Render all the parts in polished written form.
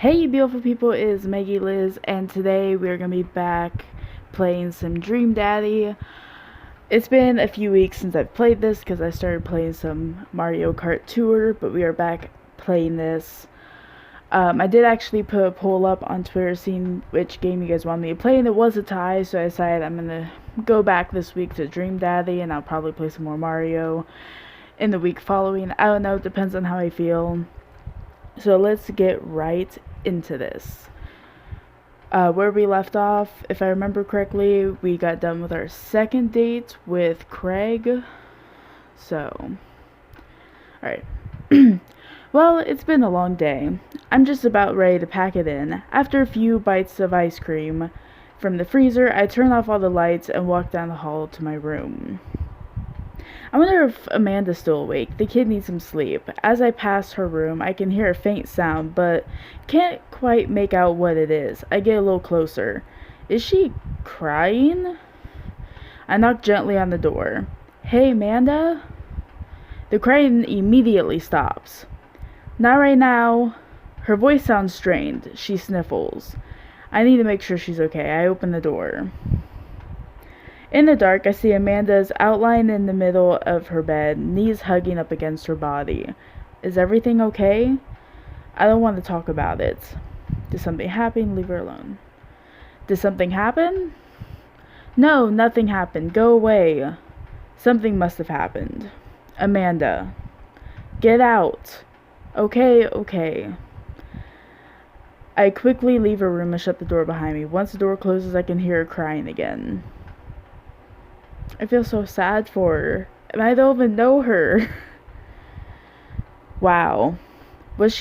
Hey beautiful people, it is Maggie Liz, and today we're gonna be back playing some Dream Daddy. It's been a few weeks since I've played this because I started playing some Mario Kart Tour, but we are back playing this. I did actually put a poll up on Twitter seeing which game you guys want me to play, and it was a tie, so I decided I'm gonna go back this week to Dream Daddy, and I'll probably play some more Mario in the week following. I don't know, it depends on how I feel. So let's get right into this. Where we left off, if I remember correctly, we got done with our second date with Craig. So, alright. Well, it's been a long day. I'm just about ready to pack it in. After a few bites of ice cream from the freezer, I turn off all the lights and walk down the hall to my room. I wonder if Amanda's still awake. The kid needs some sleep. As I pass her room, I can hear a faint sound, but can't quite make out what it is. I get a little closer. Is she crying? I knock gently on the door. Hey, Amanda? The crying immediately stops. Not right now. Her voice sounds strained. She sniffles. I need to make sure she's okay. I open the door. In the dark, I see Amanda's outline in the middle of her bed, knees hugging up against her body. Is everything okay? I don't want to talk about it. Did something happen? Leave her alone. Did something happen? No, nothing happened. Go away. Something must have happened. Amanda. Get out. Okay. I quickly leave her room and shut the door behind me. Once the door closes, I can hear her crying again. I feel so sad for her. And I don't even know her. Wow. What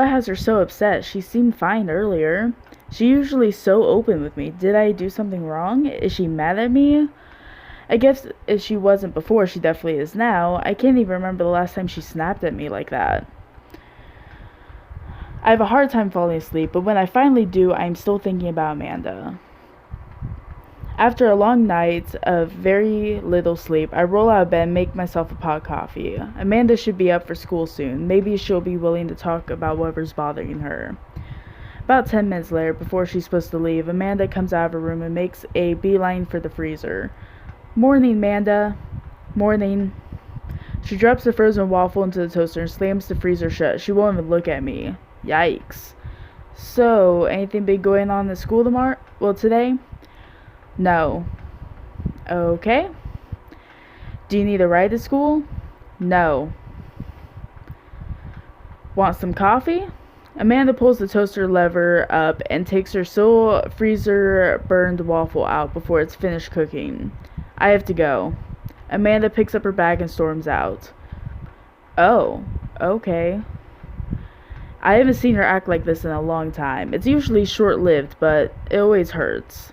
has her so upset? She seemed fine earlier. She's usually so open with me. Did I do something wrong? Is she mad at me? I guess if she wasn't before, she definitely is now. I can't even remember the last time she snapped at me like that. I have a hard time falling asleep, but when I finally do, I'm still thinking about Amanda. After a long night of very little sleep, I roll out of bed and make myself a pot of coffee. Amanda should be up for school soon. Maybe she'll be willing to talk about whatever's bothering her. About 10 minutes later, before she's supposed to leave, Amanda comes out of her room and makes a beeline for the freezer. Morning, Amanda. Morning. She drops the frozen waffle into the toaster and slams the freezer shut. She won't even look at me. Yikes. So, anything big going on at school tomorrow? Well, today? No. Okay. Do you need a ride to school? No. Want some coffee? Amanda pulls the toaster lever up and takes her still freezer burned waffle out before it's finished cooking. I have to go. Amanda picks up her bag and storms out. Oh, okay. I haven't seen her act like this in a long time. It's usually short-lived, but it always hurts.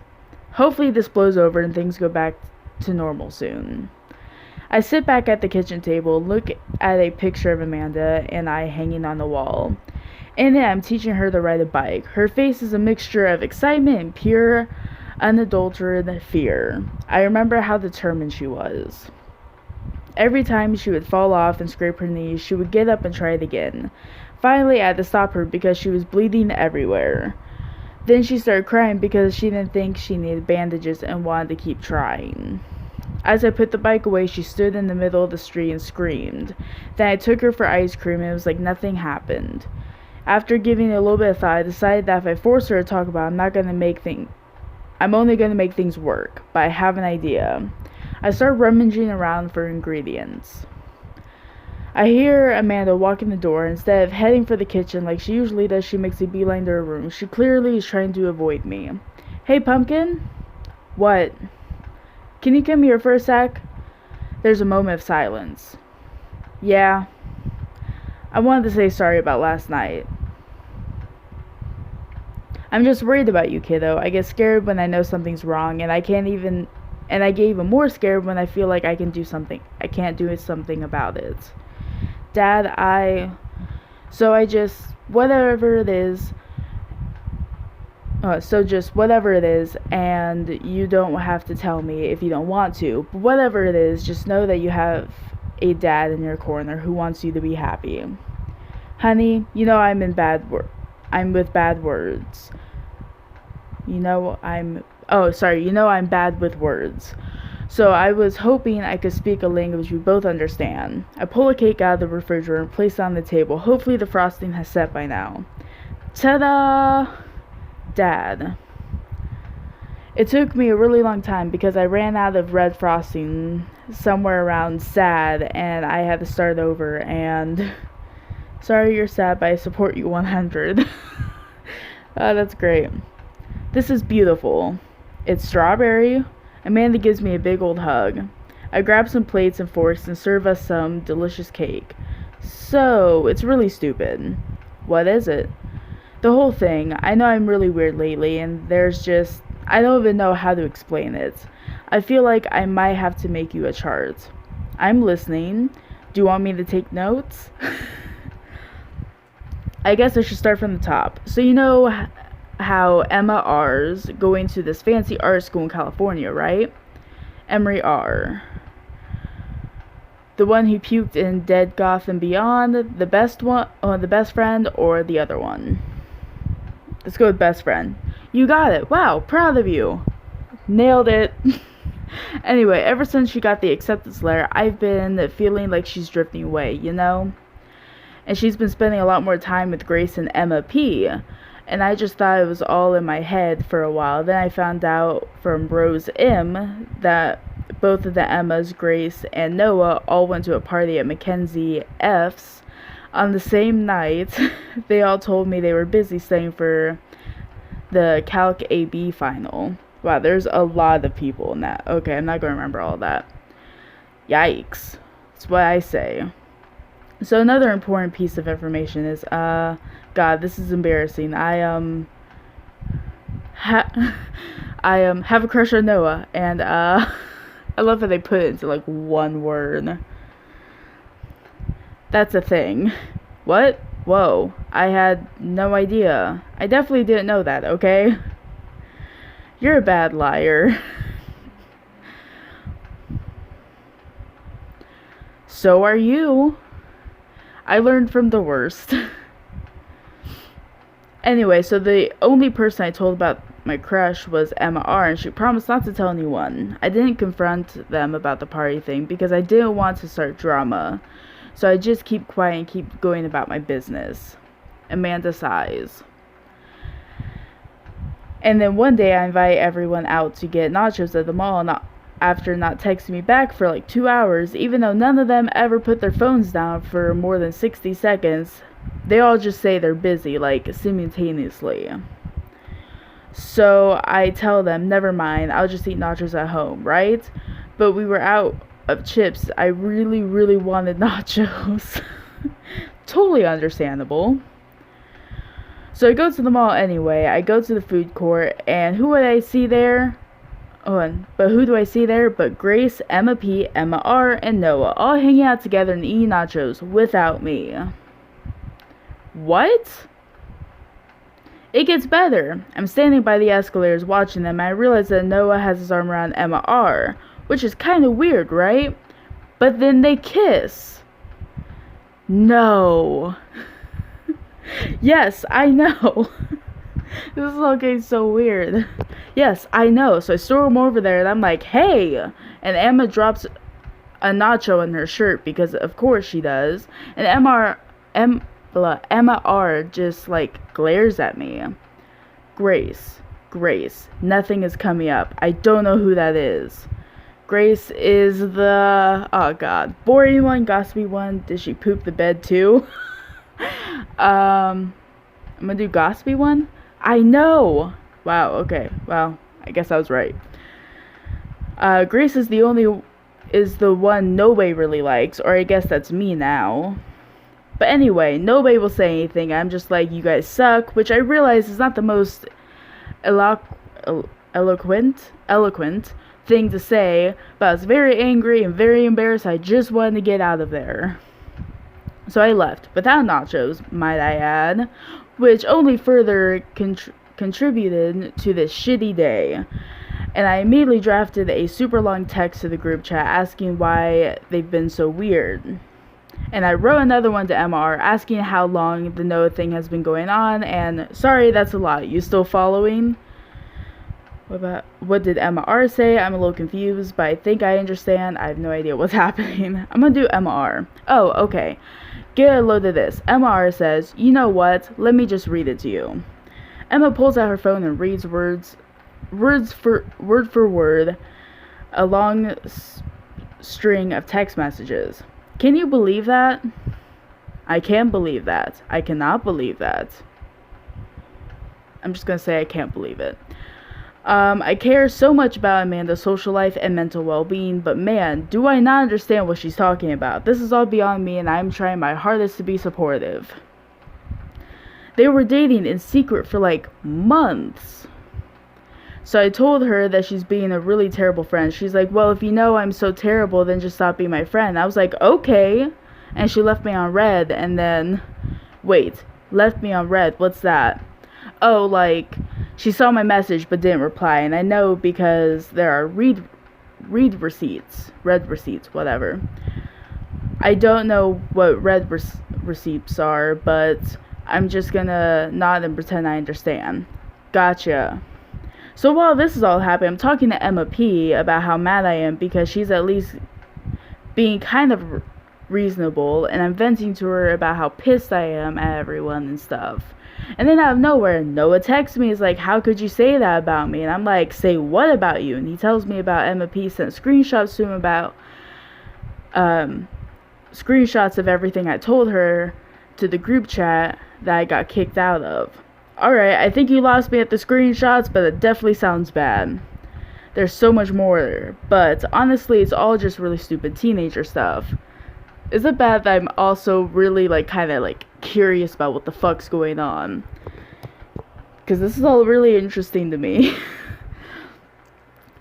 Hopefully this blows over and things go back to normal soon. I sit back at the kitchen table, look at a picture of Amanda and I hanging on the wall. In it, I'm teaching her to ride a bike. Her face is a mixture of excitement and pure, unadulterated fear. I remember how determined she was. Every time she would fall off and scrape her knees, she would get up and try it again. Finally, I had to stop her because she was bleeding everywhere. Then she started crying because she didn't think she needed bandages and wanted to keep trying. As I put the bike away, she stood in the middle of the street and screamed. Then I took her for ice cream and it was like nothing happened. After giving it a little bit of thought, I decided that if I force her to talk about it, I'm only going to make things work. But I have an idea. I start rummaging around for ingredients. I hear Amanda walk in the door. Instead of heading for the kitchen like she usually does, she makes a beeline to her room. She clearly is trying to avoid me. Hey, Pumpkin? What? Can you come here for a sec? There's a moment of silence. Yeah. I wanted to say sorry about last night. I'm just worried about you, kiddo. I get scared when I know something's wrong, and I get even more scared when I feel like I can't do something about it. Dad, whatever it is, and you don't have to tell me if you don't want to, but whatever it is, just know that you have a dad in your corner who wants you to be happy. Honey, you know I'm in bad I'm with bad words. I'm bad with words. So I was hoping I could speak a language we both understand. I pull a cake out of the refrigerator and place it on the table. Hopefully the frosting has set by now. Ta-da! Dad. It took me a really long time because I ran out of red frosting somewhere around sad and I had to start over, and sorry you're sad, but I support you 100. That's great. This is beautiful. It's strawberry. Amanda gives me a big old hug. I grab some plates and forks and serve us some delicious cake. So, it's really stupid. What is it? The whole thing. I know I'm really weird lately, and I don't even know how to explain it. I feel like I might have to make you a chart. I'm listening. Do you want me to take notes? I guess I should start from the top. So you know how Emma R's going to this fancy art school in California, right? Emery R. The one who puked in Dead Goth and Beyond, the best friend, or the other one? Let's go with best friend. You got it. Wow, proud of you. Nailed it. Anyway, ever since she got the acceptance letter, I've been feeling like she's drifting away, And she's been spending a lot more time with Grace and Emma P. And I just thought it was all in my head for a while. Then I found out from Rose M that both of the Emmas, Grace and Noah, all went to a party at Mackenzie F's on the same night. They all told me they were busy studying for the Calc AB final. Wow, there's a lot of people in that. Okay, I'm not going to remember all that. Yikes. That's what I say. So another important piece of information is, God, this is embarrassing. I have a crush on Noah, and I love how they put it into like one word. That's a thing. What? Whoa, I had no idea. I definitely didn't know that, okay? You're a bad liar. So are you. I learned from the worst. Anyway, so the only person I told about my crush was Emma R, and she promised not to tell anyone. I didn't confront them about the party thing because I didn't want to start drama. So I just keep quiet and keep going about my business. Amanda sighs. And then one day I invite everyone out to get nachos at the mall, after not texting me back for like 2 hours, even though none of them ever put their phones down for more than 60 seconds. They all just say they're busy, like simultaneously. So I tell them, never mind, I'll just eat nachos at home, right? But we were out of chips. I really, really wanted nachos. Totally understandable. So I go to the mall anyway. I go to the food court, and who would I see there? Who do I see there but Grace, Emma P, Emma R, and Noah, all hanging out together and eating nachos without me. What? It gets better. I'm standing by the escalators watching them, and I realize that Noah has his arm around Emma R, which is kind of weird, right? But then they kiss. No. Yes, I know. This is all getting so weird. Yes, I know. So I storm over there and I'm like, hey! And Emma drops a nacho in her shirt because of course she does. And Emma R just like glares at me. Grace, nothing is coming up. I don't know who that is. Grace is the, oh god, boring one, gossipy one. Did she poop the bed too? I'm gonna do gossipy one. I know. Wow, okay. Well, I guess I was right. Grace is the one nobody really likes, or I guess that's me now. But anyway, nobody will say anything. I'm just like, you guys suck, which I realize is not the most eloquent thing to say, but I was very angry and very embarrassed. I just wanted to get out of there. So I left, without nachos, might I add, which only further contributed to this shitty day. And I immediately drafted a super long text to the group chat asking why they've been so weird. And I wrote another one to MR asking how long the Noah thing has been going on, and sorry, that's a lot. You still following? What did MR say? I'm a little confused, but I think I understand. I have no idea what's happening. I'm gonna do MR. Oh, okay. Get a load of this. MR says, you know what? Let me just read it to you. Emma pulls out her phone and reads word for word a long string of text messages. Can you believe that? I can't believe that. I cannot believe that. I'm just gonna say I can't believe it. I care so much about Amanda's social life and mental well-being, but man, do I not understand what she's talking about. This is all beyond me, and I'm trying my hardest to be supportive. They were dating in secret for like months. So I told her that she's being a really terrible friend. She's like, well, if you know I'm so terrible, then just stop being my friend. I was like, okay. And she left me on red, and then, wait, left me on red, what's that? Oh, like, she saw my message but didn't reply, and I know because there are read receipts, whatever. I don't know what red receipts are, but I'm just gonna nod and pretend I understand. Gotcha. So while this is all happening, I'm talking to Emma P about how mad I am because she's at least being kind of reasonable, and I'm venting to her about how pissed I am at everyone and stuff. And then out of nowhere, Noah texts me, is like, how could you say that about me? And I'm like, say what about you? And he tells me about Emma P sent screenshots to him about screenshots of everything I told her to the group chat that I got kicked out of. Alright, I think you lost me at the screenshots, but it definitely sounds bad. There's so much more, but honestly, it's all just really stupid teenager stuff. Is it bad that I'm also really, like, kind of, like, curious about what the fuck's going on? Because this is all really interesting to me.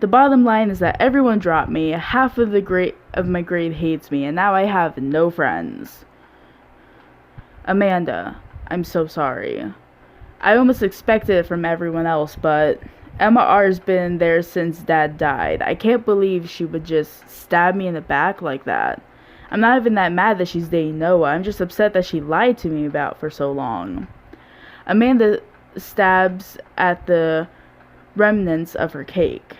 The bottom line is that everyone dropped me, half of my grade hates me, and now I have no friends. Amanda, I'm so sorry. I almost expected it from everyone else, but Emma R's been there since Dad died. I can't believe she would just stab me in the back like that. I'm not even that mad that she's dating Noah. I'm just upset that she lied to me about for so long. Amanda stabs at the remnants of her cake.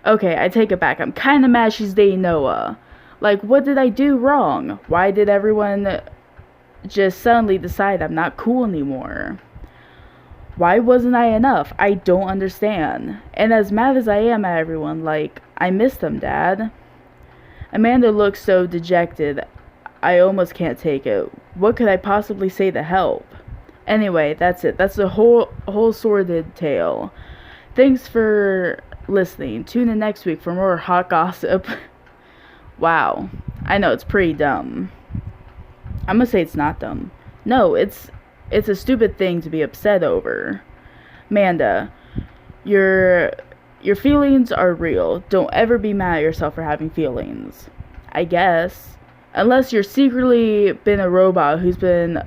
Okay, I take it back. I'm kind of mad she's dating Noah. Like, what did I do wrong? Why did everyone just suddenly decide I'm not cool anymore? Why wasn't I enough? I don't understand. And as mad as I am at everyone, like, I miss them, Dad. Amanda looks so dejected, I almost can't take it. What could I possibly say to help? Anyway, that's it. That's the whole sordid tale. Thanks for listening. Tune in next week for more hot gossip. Wow. I know, it's pretty dumb. I'm gonna say it's not dumb. No, it's a stupid thing to be upset over. Amanda, your feelings are real. Don't ever be mad at yourself for having feelings. I guess. Unless you're secretly been a robot who's been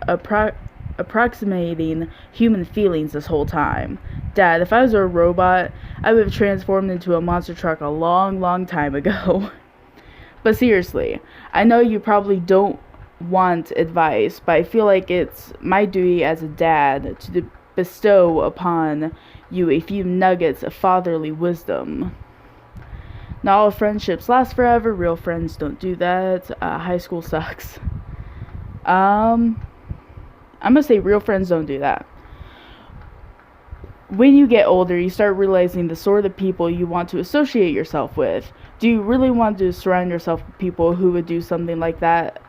approximating human feelings this whole time. Dad, if I was a robot, I would have transformed into a monster truck a long, long time ago. But seriously, I know you probably don't want advice, but I feel like it's my duty as a dad to bestow upon you a few nuggets of fatherly wisdom. Not all friendships last forever. Real friends don't do that. High school sucks. I'm gonna say real friends don't do that. When you get older, you start realizing the sort of people you want to associate yourself with. Do you really want to surround yourself with people who would do something like that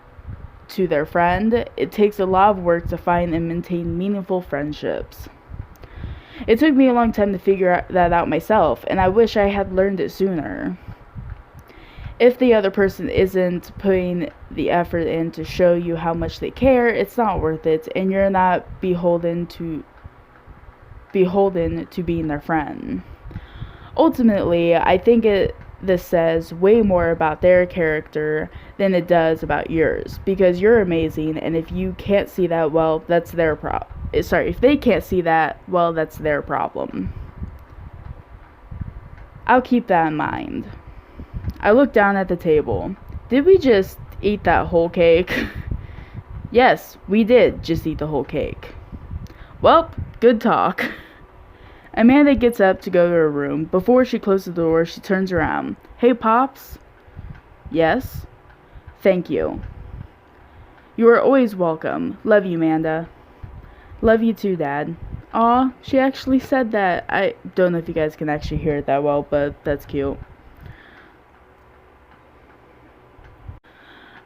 to their friend? It takes a lot of work to find and maintain meaningful friendships. It took me a long time to figure that out myself, and I wish I had learned it sooner. If the other person isn't putting the effort in to show you how much they care, it's not worth it, and you're not beholden to being their friend. Ultimately, I think this says way more about their character than it does about yours, because you're amazing, and if you can't see that, well, that's their problem. If they can't see that, well, that's their problem. I'll keep that in mind. I looked down at the table. Did we just eat that whole cake. Yes, we did just eat the whole cake. Well, good talk. Amanda gets up to go to her room. Before she closes the door, she turns around. Hey, Pops? Yes? Thank you. You are always welcome. Love you, Amanda. Love you too, Dad. Aw, she actually said that. I don't know if you guys can actually hear it that well, but that's cute.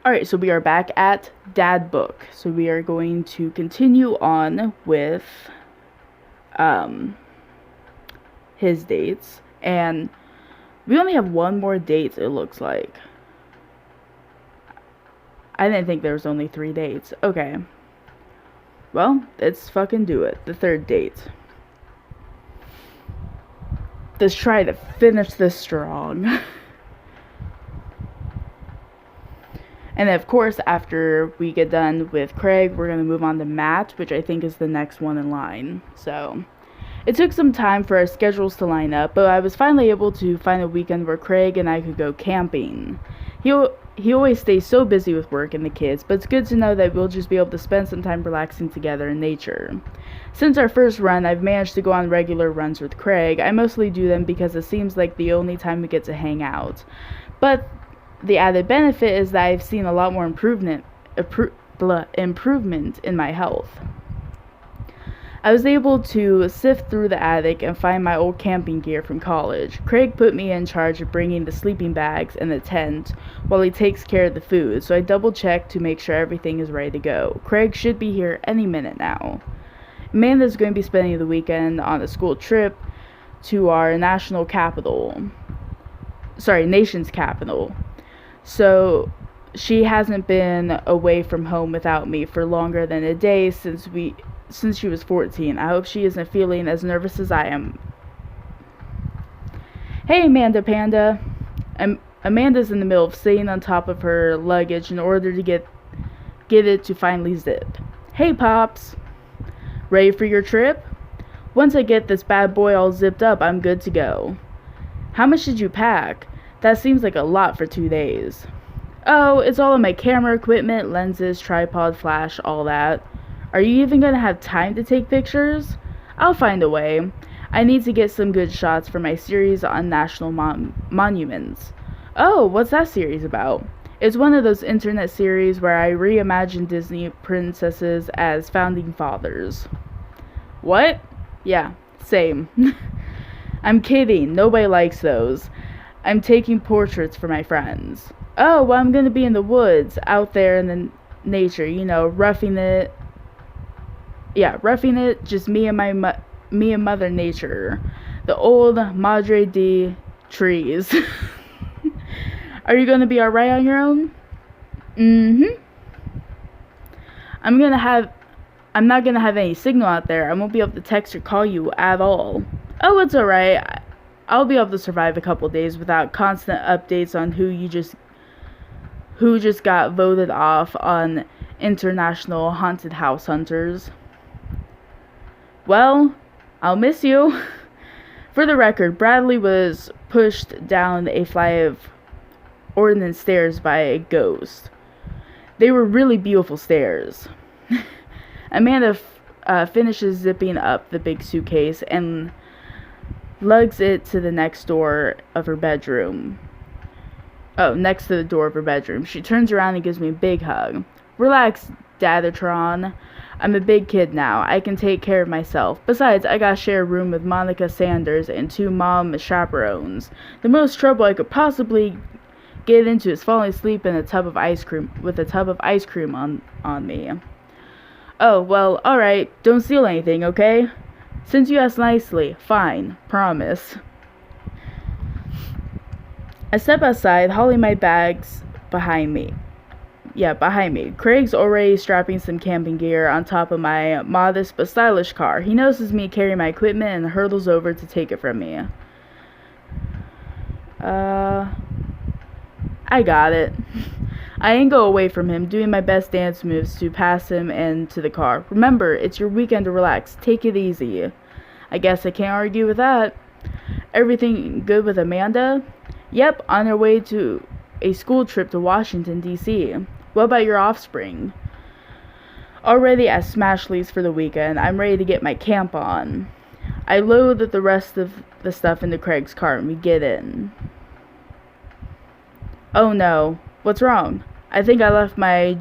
Alright, so we are back at Dad Book. So we are going to continue on with his dates. And we only have one more date, it looks like. I didn't think there was only 3 dates. Okay. Well, let's fucking do it. The 3rd date. Let's try to finish this strong. And of course, after we get done with Craig, we're going to move on to Matt, which I think is the next one in line. So, it took some time for our schedules to line up, but I was finally able to find a weekend where Craig and I could go camping. He always stays so busy with work and the kids, but it's good to know that we'll just be able to spend some time relaxing together in nature. Since our first run, I've managed to go on regular runs with Craig. I mostly do them because it seems like the only time we get to hang out. But the added benefit is that I've seen a lot more improvement in my health. I was able to sift through the attic and find my old camping gear from college. Craig put me in charge of bringing the sleeping bags and the tent while he takes care of the food, so I double-checked to make sure everything is ready to go. Craig should be here any minute now. Amanda's going to be spending the weekend on a school trip to our nation's capital. So she hasn't been away from home without me for longer than a day since she was 14. I hope she isn't feeling as nervous as I am. Hey, Amanda Panda. Amanda's in the middle of sitting on top of her luggage in order to get it to finally zip. Hey, Pops. Ready for your trip? Once I get this bad boy all zipped up, I'm good to go. How much did you pack? That seems like a lot for 2 days. Oh, it's all of my camera equipment, lenses, tripod, flash, all that. Are you even going to have time to take pictures? I'll find a way. I need to get some good shots for my series on national monuments. Oh, what's that series about? It's one of those internet series where I reimagine Disney princesses as founding fathers. What? Yeah, same. I'm kidding. Nobody likes those. I'm taking portraits for my friends. Oh, well, I'm going to be in the woods, out there in the nature, roughing it. Yeah, roughing it, just me and Mother Nature. The old Madre de trees. Are you going to be alright on your own? Mm-hmm. I'm not going to have any signal out there. I won't be able to text or call you at all. Oh, it's alright. I'll be able to survive a couple days without constant updates on who just got voted off on International Haunted House Hunters. Well, I'll miss you. For the record, Bradley was pushed down a flight of ordnance stairs by a ghost. They were really beautiful stairs. Amanda finishes zipping up the big suitcase and lugs it to the next door of her bedroom. Oh, next to the door of her bedroom. She turns around and gives me a big hug. Relax, Dadatron. I'm a big kid now. I can take care of myself. Besides, I gotta share a room with Monica Sanders and 2 mom chaperones. The most trouble I could possibly get into is falling asleep in a tub of ice cream on me. Oh, well, alright. Don't steal anything, okay? Since you asked nicely, fine. Promise. I step outside, hauling my bags behind me. Craig's already strapping some camping gear on top of my modest but stylish car. He notices me carry my equipment and hurdles over to take it from me. I got it. I ain't go away from him, doing my best dance moves to pass him and to the car. Remember, it's your weekend to relax. Take it easy. I guess I can't argue with that. Everything good with Amanda? Yep, on her way to a school trip to Washington, D.C. What about your offspring? Already at Smashley's for the weekend, I'm ready to get my camp on. I load the rest of the stuff into Craig's car and we get in. Oh no, what's wrong? I think I left my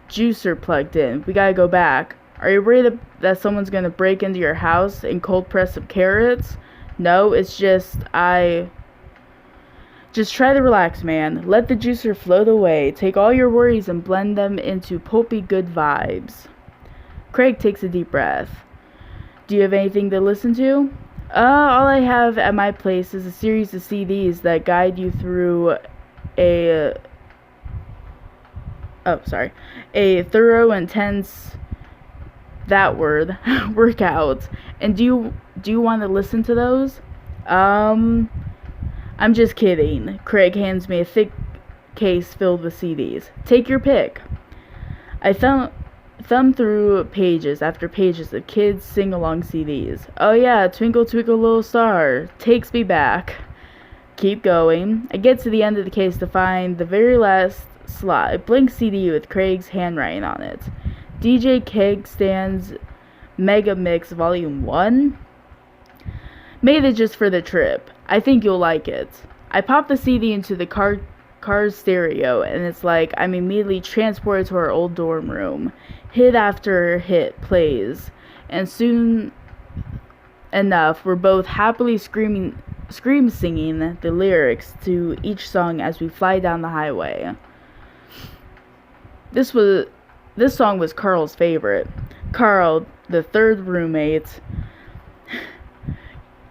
juicer plugged in. We gotta go back. Are you worried that someone's gonna break into your house and cold press some carrots? No, it's just Just try to relax, man. Let the juicer float away. Take all your worries and blend them into pulpy good vibes. Craig takes a deep breath. Do you have anything to listen to? All I have at my place is a series of CDs that guide you through a thorough, intense, that word, workout. And do you want to listen to those? I'm just kidding. Craig hands me a thick case filled with CDs. Take your pick. I thumb through pages after pages of kids sing-along CDs. Oh yeah, Twinkle Twinkle Little Star takes me back. Keep going. I get to the end of the case to find the very last slot, a blank CD with Craig's handwriting on it. DJ Keg Stands Mega Mix Volume 1? Made it just for the trip. I think you'll like it. I pop the CD into the car's stereo, and it's like I'm immediately transported to our old dorm room. Hit after hit plays, and soon enough, we're both happily scream singing the lyrics to each song as we fly down the highway. This song was Carl's favorite. Carl, the third roommate.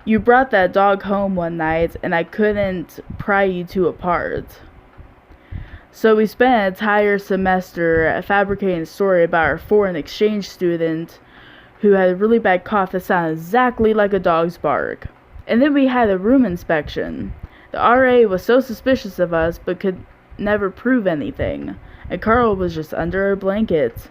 You brought that dog home one night, and I couldn't pry you two apart. So we spent an entire semester fabricating a story about our foreign exchange student who had a really bad cough that sounded exactly like a dog's bark. And then we had a room inspection. The RA was so suspicious of us, but could never prove anything. And Carl was just under our blanket.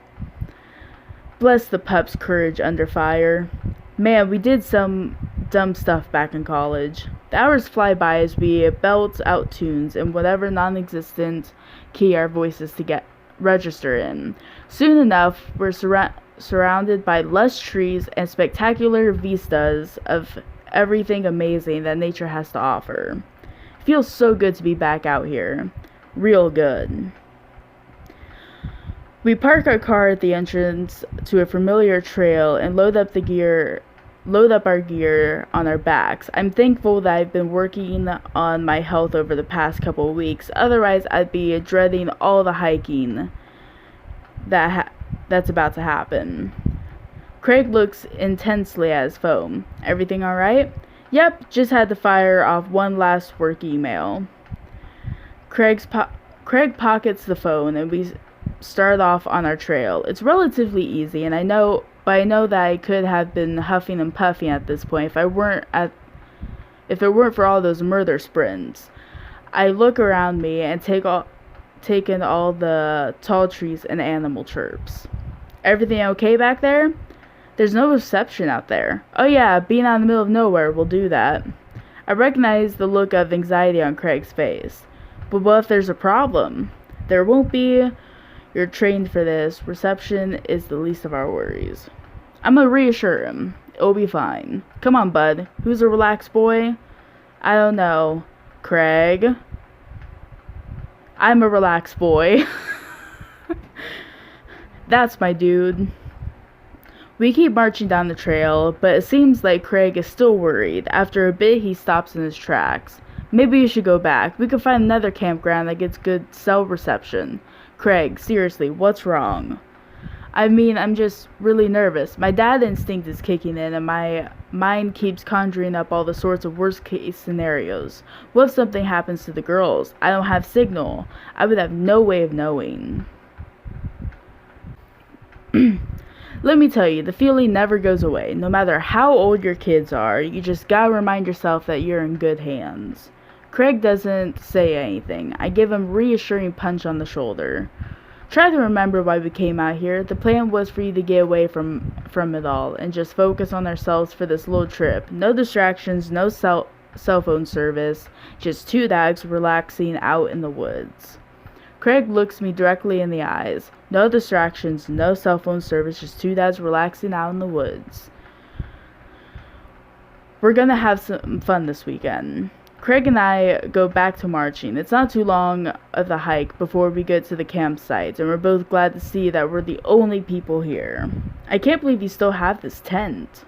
Bless the pup's courage under fire. Man, we did some dumb stuff back in college. The hours fly by as we belt out tunes in whatever non-existent key our voices to get register in. Soon enough, we're surrounded by lush trees and spectacular vistas of everything amazing that nature has to offer. It feels so good to be back out here. Real good. We park our car at the entrance to a familiar trail and load up our gear on our backs. I'm thankful that I've been working on my health over the past couple of weeks. Otherwise, I'd be dreading all the hiking that's about to happen. Craig looks intensely at his phone. Everything alright? Yep, just had to fire off one last work email. Craig pockets the phone and we start off on our trail. It's relatively easy, and I know that I could have been huffing and puffing at this point if it weren't for all those murder sprints. I look around me and take in all the tall trees and animal chirps. Everything okay back there? There's no reception out there. Oh yeah, being out in the middle of nowhere will do that. I recognize the look of anxiety on Craig's face. But what if there's a problem? There won't be. You're trained for this. Reception is the least of our worries. I'm gonna reassure him. It'll be fine. Come on, bud. Who's a relaxed boy? I don't know. Craig. I'm a relaxed boy. That's my dude. We keep marching down the trail, but it seems like Craig is still worried. After a bit, he stops in his tracks. Maybe you should go back. We could find another campground that gets good cell reception. Craig, seriously, what's wrong? I mean, I'm just really nervous. My dad instinct is kicking in, and my mind keeps conjuring up all the sorts of worst-case scenarios. What if something happens to the girls? I don't have signal. I would have no way of knowing. Let me tell you, the feeling never goes away. No matter how old your kids are, you just gotta remind yourself that you're in good hands. Craig doesn't say anything. I give him a reassuring punch on the shoulder. Try to remember why we came out here. The plan was for you to get away from it all and just focus on ourselves for this little trip. No distractions, no cell phone service, just two dads relaxing out in the woods. Craig looks me directly in the eyes. No distractions, no cell phone service, just two dads relaxing out in the woods. We're gonna have some fun this weekend. Craig and I go back to marching. It's not too long of the hike before we get to the campsite, and we're both glad to see that we're the only people here. I can't believe you still have this tent.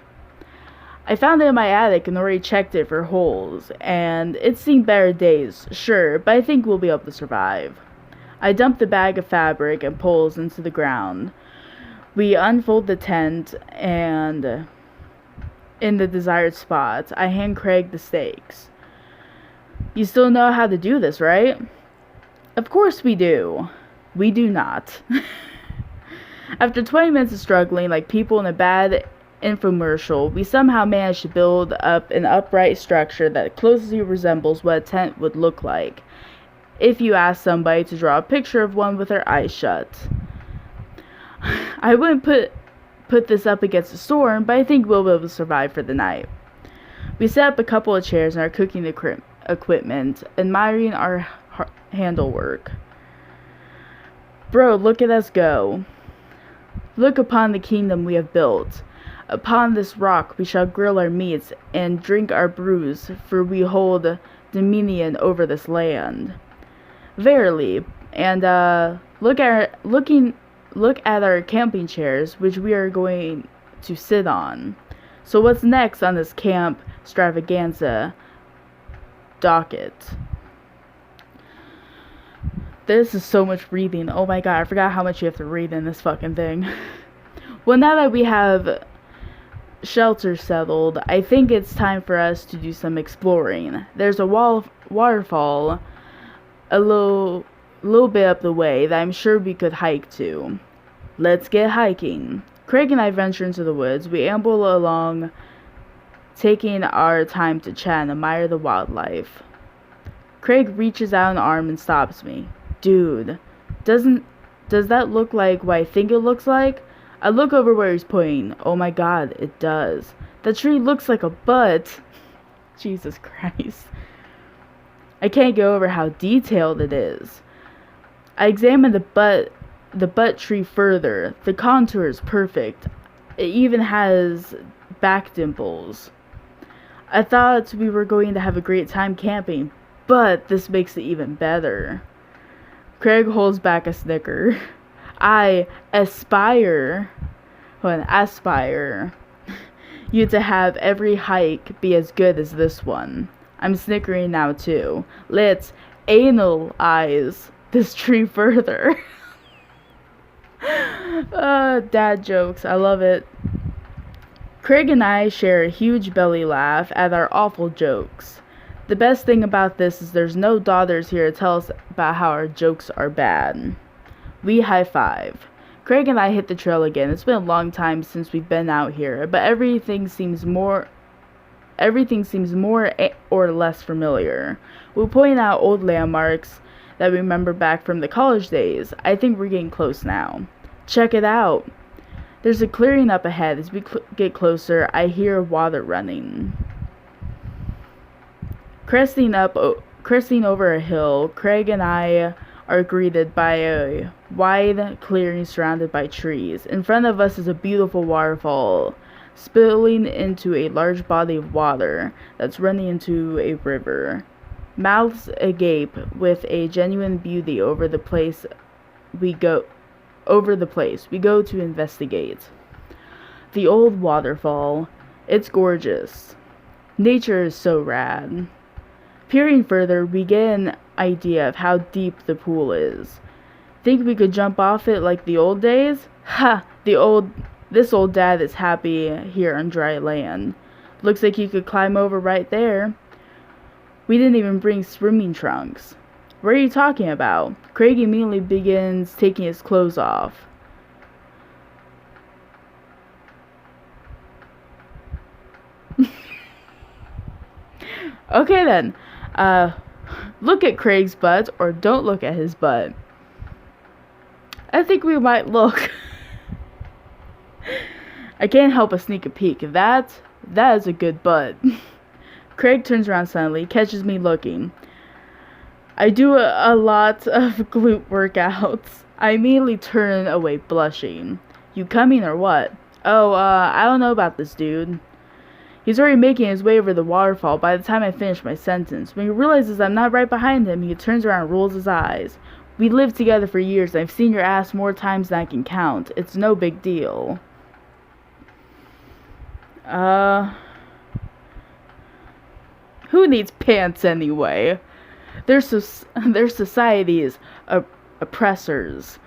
I found it in my attic and already checked it for holes, and it's seen better days, sure, but I think we'll be able to survive. I dump the bag of fabric and poles into the ground. We unfold the tent, and in the desired spot, I hand Craig the stakes. You still know how to do this, right? Of course we do. We do not. After 20 minutes of struggling like people in a bad infomercial, we somehow managed to build up an upright structure that closely resembles what a tent would look like if you asked somebody to draw a picture of one with their eyes shut. I wouldn't put this up against a storm, but I think we'll be able to survive for the night. We set up a couple of chairs and our cooking equipment, admiring our handlework. Bro, look at us go. Look upon the kingdom we have built. Upon this rock we shall grill our meats and drink our brews, for we hold dominion over this land. Verily, and look at our camping chairs, which we are going to sit on. So what's next on this camp extravaganza docket? This is so much reading. Oh my god, I forgot how much you have to read in this fucking thing. Well, now that we have shelter settled, I think it's time for us to do some exploring. There's a waterfall a little bit up the way that I'm sure we could hike to. Let's get hiking. Craig and I venture into the woods. We amble along, taking our time to chat and admire the wildlife. Craig reaches out an arm and stops me. Dude, does that look like what I think it looks like? I look over where he's pointing. Oh my god, it does. The tree looks like a butt. Jesus Christ. I can't get over how detailed it is. I examine the butt tree further. The contour is perfect. It even has back dimples. I thought we were going to have a great time camping, but this makes it even better. Craig holds back a snicker. I aspire you to have every hike be as good as this one. I'm snickering now too. Let's analyze this tree further. Dad jokes. I love it. Craig and I share a huge belly laugh at our awful jokes. The best thing about this is there's no daughters here to tell us about how our jokes are bad. We high five. Craig and I hit the trail again. It's been a long time since we've been out here, but everything seems more or less familiar. We'll point out old landmarks that we remember back from the college days. I think we're getting close now. Check it out. There's a clearing up ahead. As we get closer, I hear water running. Cresting over a hill, Craig and I are greeted by a wide clearing surrounded by trees. In front of us is a beautiful waterfall, spilling into a large body of water that's running into a river. Mouths agape with a genuine beauty over the place we go to investigate. The old waterfall. It's gorgeous. Nature is so rad. Peering further, we get an idea of how deep the pool is. Think we could jump off it like the old days? Ha! This old dad is happy here on dry land. Looks like you could climb over right there. We didn't even bring swimming trunks. What are you talking about? Craig immediately begins taking his clothes off. Okay then. Look at Craig's butt or don't look at his butt. I think we might look. I can't help but sneak a peek. That is a good butt. Craig turns around suddenly, catches me looking. I do a lot of glute workouts. I immediately turn away, blushing. You coming or what? Oh, I don't know about this dude. He's already making his way over the waterfall by the time I finish my sentence. When he realizes I'm not right behind him, he turns around and rolls his eyes. We lived together for years, and I've seen your ass more times than I can count. It's no big deal. Who needs pants anyway? Their society's oppressors.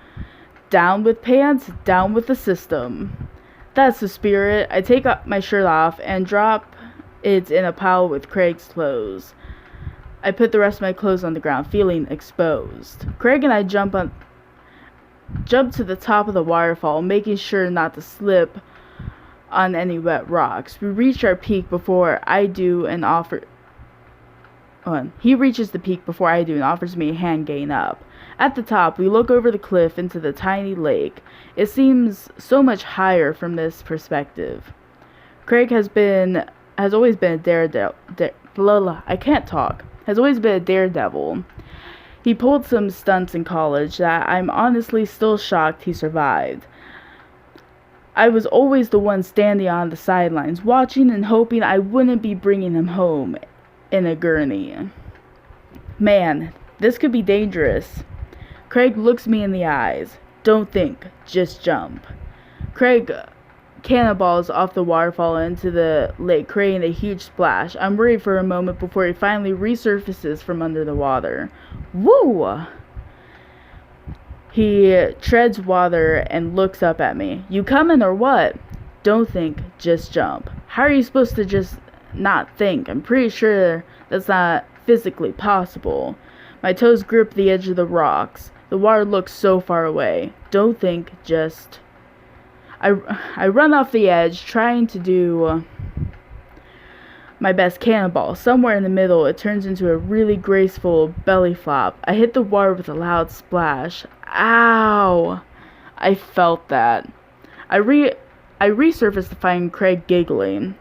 Down with pants, down with the system. That's the spirit. I take my shirt off and drop it in a pile with Craig's clothes. I put the rest of my clothes on the ground, feeling exposed. Craig and I jump to the top of the waterfall, making sure not to slip on any wet rocks. We reach our peak before I do and he reaches the peak before I do and offers me a hand getting up. At the top, we look over the cliff into the tiny lake. It seems so much higher from this perspective. Craig has always been a daredevil. Has always been a daredevil. He pulled some stunts in college that I'm honestly still shocked he survived. I was always the one standing on the sidelines, watching and hoping I wouldn't be bringing him home in a gurney. Man, this could be dangerous. Craig looks me in the eyes. Don't think, just jump. Craig cannonballs off the waterfall into the lake, creating a huge splash. I'm worried for a moment before he finally resurfaces from under the water. Woo! He treads water and looks up at me. You coming or what? Don't think, just jump. How are you supposed to just not think? I'm pretty sure that's not physically possible. My toes grip the edge of the rocks. The water looks so far away. Don't think, just... I run off the edge, trying to do my best cannonball. Somewhere in the middle, it turns into a really graceful belly flop. I hit the water with a loud splash. Ow! I felt that. I resurfaced to find Craig giggling.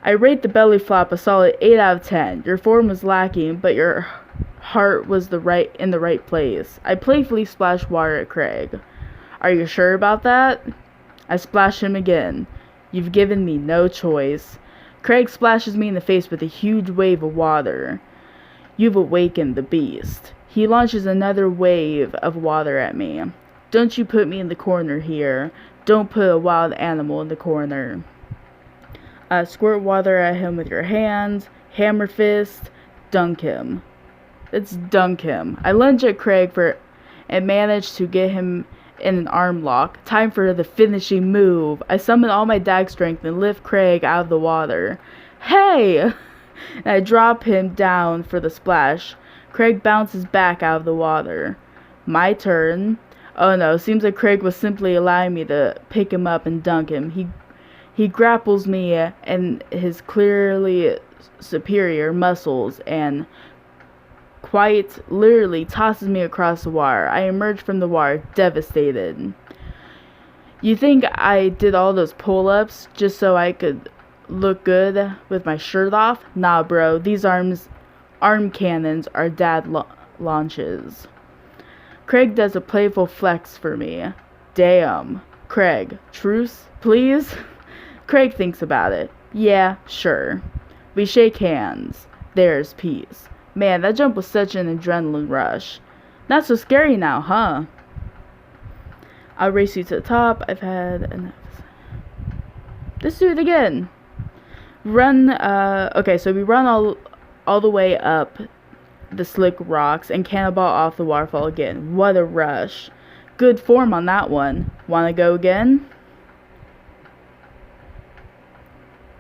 I rate the belly flop a solid 8 out of 10. Your form was lacking, but your heart was in the right place. I playfully splashed water at Craig. Are you sure about that? I splash him again. You've given me no choice. Craig splashes me in the face with a huge wave of water. You've awakened the beast. He launches another wave of water at me. Don't you put me in the corner here. Don't put a wild animal in the corner. Squirt water at him with your hands. Hammer fist. Dunk him. Let's dunk him. I lunge at Craig and manage to get him in an arm lock. Time for the finishing move. I summon all my dag strength and lift Craig out of the water. Hey! And I drop him down for the splash. Craig bounces back out of the water. My turn. Oh no, seems like Craig was simply allowing me to pick him up and dunk him. He grapples me and his clearly superior muscles and quite literally tosses me across the water. I emerge from the water devastated. You think I did all those pull-ups just so I could look good with my shirt off? Nah, bro. These arm cannons are dad launches. Craig does a playful flex for me. Damn. Craig, truce, please? Craig thinks about it. Yeah, sure. We shake hands. There's peace. Man, that jump was such an adrenaline rush. Not so scary now, huh? I'll race you to the top. I've had enough. Let's do it again. Okay, so we run all the way up the slick rocks and cannonball off the waterfall again. What a rush. Good form on that one. Wanna go again?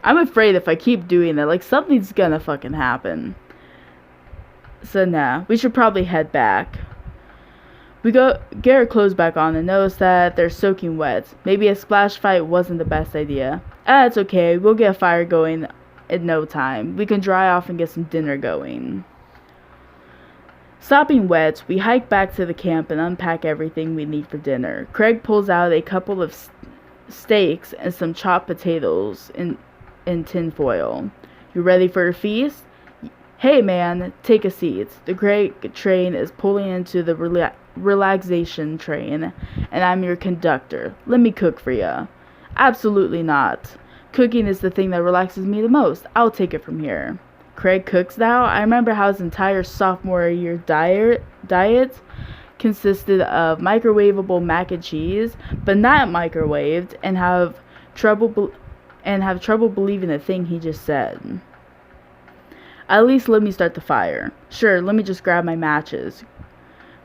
I'm afraid if I keep doing that, like, something's gonna fucking happen. So nah, we should probably head back. We get our clothes back on and notice that they're soaking wet. Maybe a splash fight wasn't the best idea. It's okay, we'll get a fire going in no time. We can dry off and get some dinner going. Stopping wet, we hike back to the camp and unpack everything we need for dinner. Craig pulls out a couple of steaks and some chopped potatoes in tin foil. You ready for a feast? Hey man, take a seat. The great train is pulling into the relaxation train, and I'm your conductor. Let me cook for you. Absolutely not. Cooking is the thing that relaxes me the most. I'll take it from here. Craig cooks now. I remember how his entire sophomore year diet consisted of microwavable mac and cheese, but not microwaved, and have trouble believing the thing he just said. At least let me start the fire. Sure, let me just grab my matches.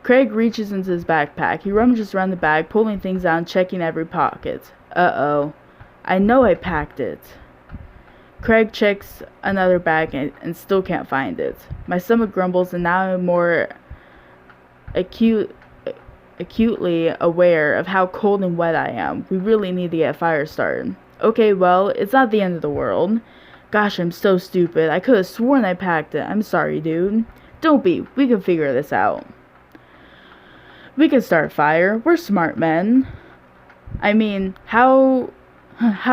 Craig reaches into his backpack. He rummages around the bag, pulling things out and checking every pocket. Uh-oh. I know I packed it. Craig checks another bag and still can't find it. My stomach grumbles, and now I'm more acutely aware of how cold and wet I am. We really need to get a fire started. Okay, well, it's not the end of the world. Gosh, I'm so stupid. I could have sworn I packed it. I'm sorry, dude. Don't be. We can figure this out. We can start a fire. We're smart men. I mean, how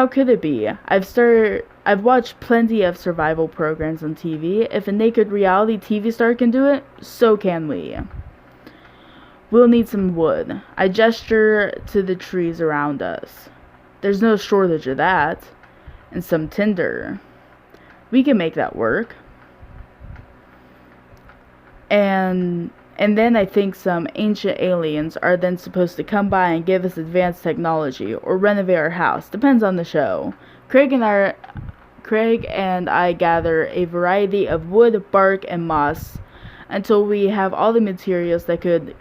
could it be? I've watched plenty of survival programs on TV. If a naked reality TV star can do it, so can we. We'll need some wood. I gesture to the trees around us. There's no shortage of that. And some tinder. We can make that work. And then I think some ancient aliens are then supposed to come by and give us advanced technology or renovate our house. Depends on the show. Craig and I gather a variety of wood, bark, and moss until we have all the materials that could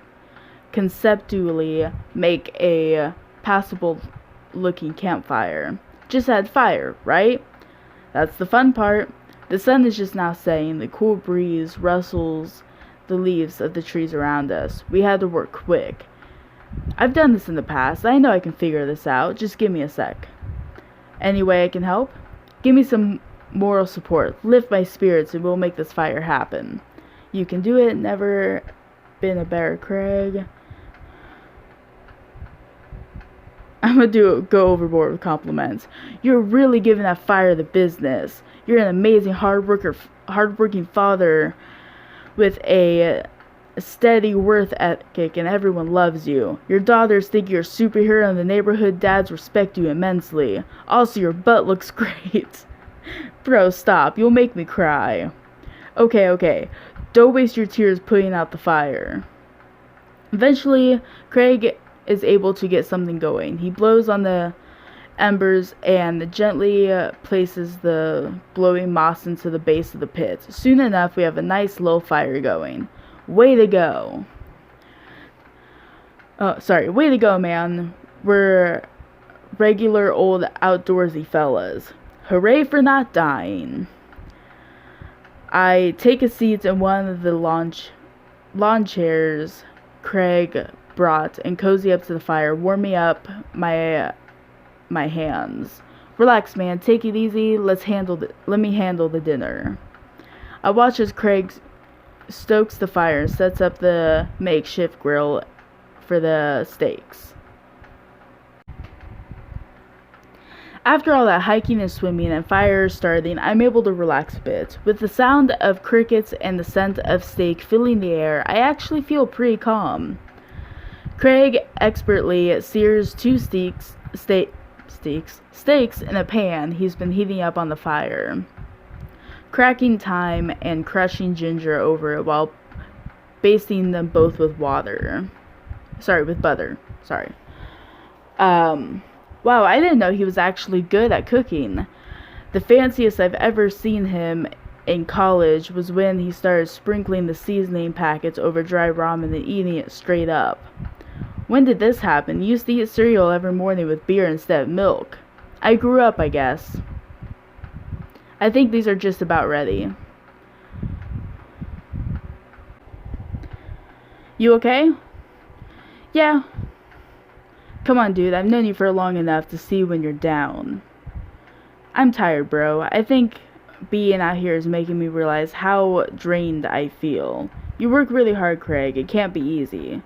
conceptually make a passable looking campfire. Just add fire, right? That's the fun part. The sun is just now setting. The cool breeze rustles the leaves of the trees around us. We had to work quick. I've done this in the past. I know I can figure this out. Just give me a sec. Any way I can help? Give me some moral support. Lift my spirits and we'll make this fire happen. You can do it. Never been a better Craig. I'm gonna go overboard with compliments. You're really giving that fire the business. You're an amazing hardworking father with a steady work ethic, and everyone loves you. Your daughters think you're a superhero, and the neighborhood dads respect you immensely. Also, your butt looks great. Bro, stop. You'll make me cry. Okay. Don't waste your tears putting out the fire. Eventually, Craig is able to get something going. He blows on the embers and gently places the glowing moss into the base of the pit. Soon enough, we have a nice low fire going. Way to go. Way to go, man. We're regular old outdoorsy fellas. Hooray for not dying. I take a seat in one of the lawn chairs Craig brought and cozy up to the fire, warming up my hands. Relax, man. Take it easy. Let me handle the dinner. I watch as Craig stokes the fire and sets up the makeshift grill for the steaks. After all that hiking and swimming and fire starting, I'm able to relax a bit. With the sound of crickets and the scent of steak filling the air, I actually feel pretty calm. Craig expertly sears two steaks in a pan he's been heating up on the fire, cracking thyme and crushing ginger over it while basting them both with butter. Wow, I didn't know he was actually good at cooking. The fanciest I've ever seen him in college was when he started sprinkling the seasoning packets over dry ramen and eating it straight up. When did this happen? He used to eat cereal every morning with beer instead of milk. I grew up, I guess. I think these are just about ready. You okay? Yeah. Come on, dude. I've known you for long enough to see when you're down. I'm tired, bro. I think being out here is making me realize how drained I feel. You work really hard, Craig. It can't be easy.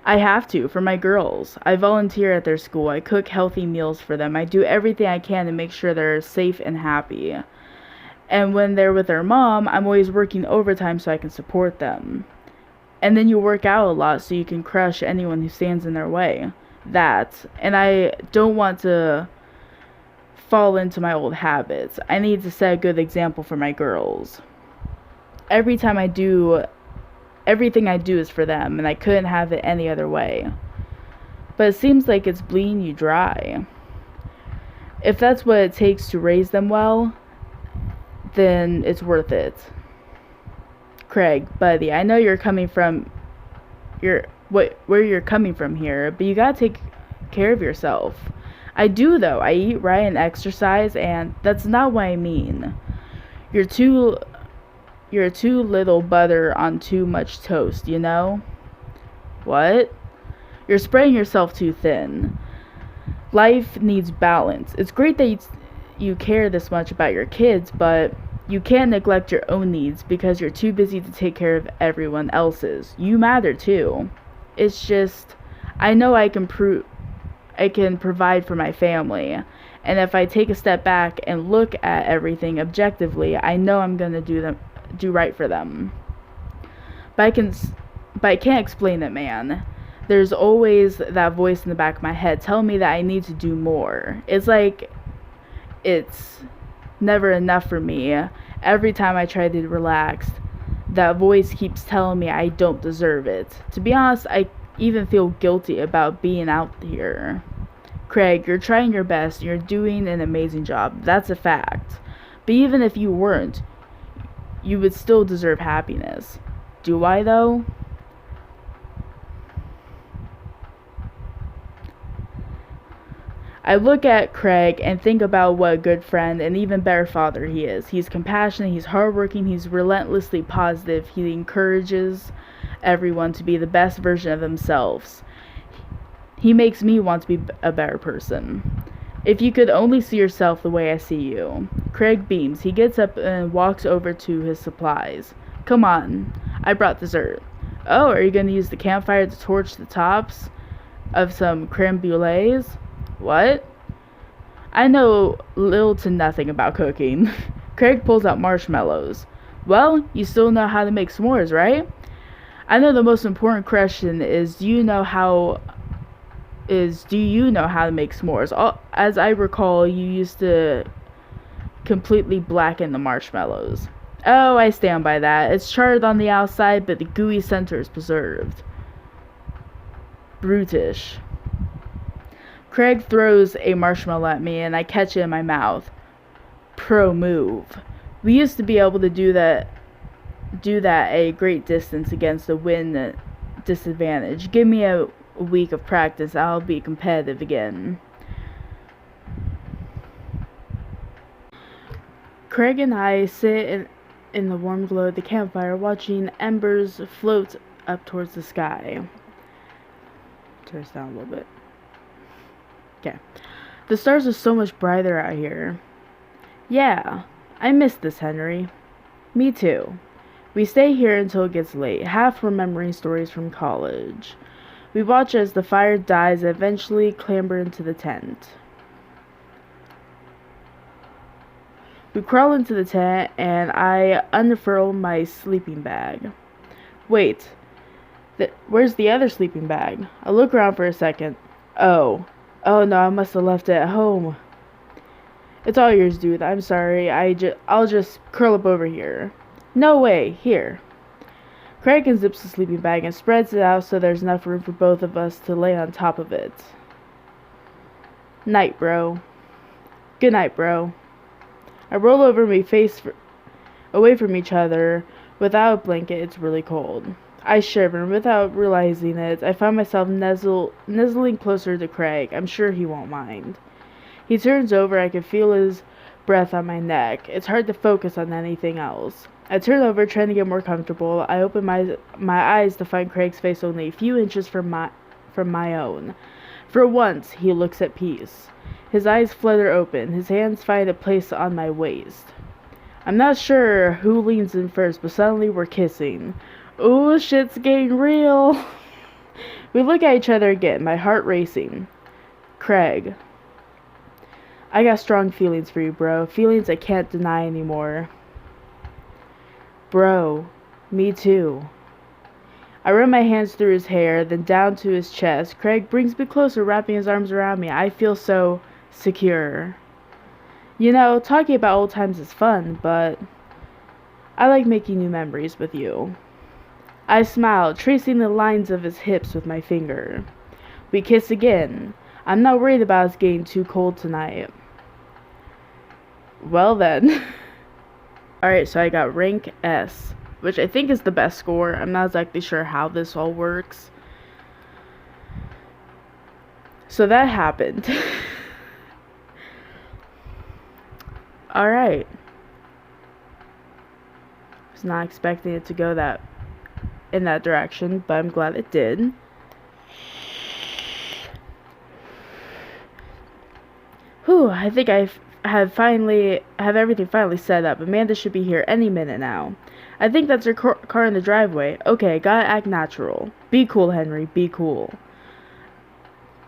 I have to, for my girls. I volunteer at their school. I cook healthy meals for them. I do everything I can to make sure they're safe and happy. And when they're with their mom, I'm always working overtime so I can support them. And then you work out a lot so you can crush anyone who stands in their way. That. And I don't want to fall into my old habits. I need to set a good example for my girls. Every time I do, everything I do is for them, and I couldn't have it any other way. But it seems like it's bleeding you dry. If that's what it takes to raise them well, then it's worth it. Craig, buddy, I know you're coming from where you're coming from here, but you gotta take care of yourself. I do though. I eat right and exercise, and that's not what I mean. You're too little butter on too much toast, you know? What? You're spreading yourself too thin. Life needs balance. It's great that you care this much about your kids, but you can't neglect your own needs because you're too busy to take care of everyone else's. You matter too. It's just, I know I can provide for my family, and if I take a step back and look at everything objectively, I know I'm gonna do right for them. But I can't explain it, man. There's always that voice in the back of my head telling me that I need to do more. It's like it's never enough for me. Every time I try to relax, that voice keeps telling me I don't deserve it. To be honest, I even feel guilty about being out here. Craig, you're trying your best. You're doing an amazing job. That's a fact. But even if you weren't, you would still deserve happiness. Do I, though? I look at Craig and think about what a good friend and even better father he is. He's compassionate, he's hardworking, he's relentlessly positive, he encourages everyone to be the best version of themselves. He makes me want to be a better person. If you could only see yourself the way I see you. Craig beams. He gets up and walks over to his supplies. Come on, I brought dessert. Oh, are you going to use the campfire to torch the tops of some creme brulees? What? I know little to nothing about cooking. Craig pulls out marshmallows. Well, you still know how to make s'mores, right? I know the most important question is do you know how to make s'mores? As I recall, you used to completely blacken the marshmallows. Oh, I stand by that. It's charred on the outside, but the gooey center is preserved. Brutish. Craig throws a marshmallow at me, and I catch it in my mouth. Pro move. We used to be able to do that a great distance against a wind disadvantage. Give me a week of practice, I'll be competitive again. Craig and I sit in the warm glow of the campfire, watching embers float up towards the sky. Turn this down a little bit. Okay. The stars are so much brighter out here. Yeah, I miss this, Henry. Me too. We stay here until it gets late, half remembering stories from college. We watch as the fire dies and eventually clamber into the tent. We crawl into the tent and I unfurl my sleeping bag. Wait, where's the other sleeping bag? I look around for a second. Oh no, I must have left it at home. It's all yours, dude. I'm sorry. I'll just curl up over here. No way. Here. Craig unzips the sleeping bag and spreads it out so there's enough room for both of us to lay on top of it. Night, bro. Good night, bro. I roll over my face away from each other. Without a blanket, it's really cold. I shiver, and without realizing it, I find myself nuzzling closer to Craig. I'm sure he won't mind. He turns over. I can feel his breath on my neck. It's hard to focus on anything else. I turn over, trying to get more comfortable. I open my eyes to find Craig's face only a few inches from my own. For once, he looks at peace. His eyes flutter open. His hands find a place on my waist. I'm not sure who leans in first, but suddenly we're kissing. Ooh, shit's getting real. We look at each other again, my heart racing. Craig, I got strong feelings for you, bro. Feelings I can't deny anymore. Bro, me too. I run my hands through his hair, then down to his chest. Craig brings me closer, wrapping his arms around me. I feel so secure. You know, talking about old times is fun, but I like making new memories with you. I smiled, tracing the lines of his hips with my finger. We kiss again. I'm not worried about us getting too cold tonight. Well then. Alright, so I got rank S, which I think is the best score. I'm not exactly sure how this all works. So that happened. Alright. Was not expecting it to go in that direction, but I'm glad it did. Whew, I think I have everything finally set up. Amanda should be here any minute now. I think that's her car in the driveway. Okay, gotta act natural. Be cool, Henry, be cool.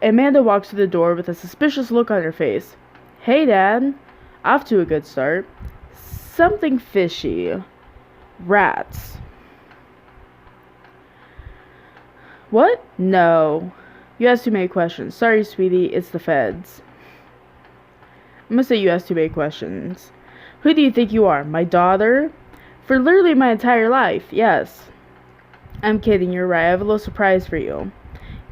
Amanda walks through the door with a suspicious look on her face. Hey, Dad. Off to a good start. Something fishy. Rats. What? No. You asked too many questions. Sorry, sweetie, it's the feds. I'm gonna say you asked too many questions. Who do you think you are? My daughter? For literally my entire life, yes. I'm kidding, you're right. I have a little surprise for you.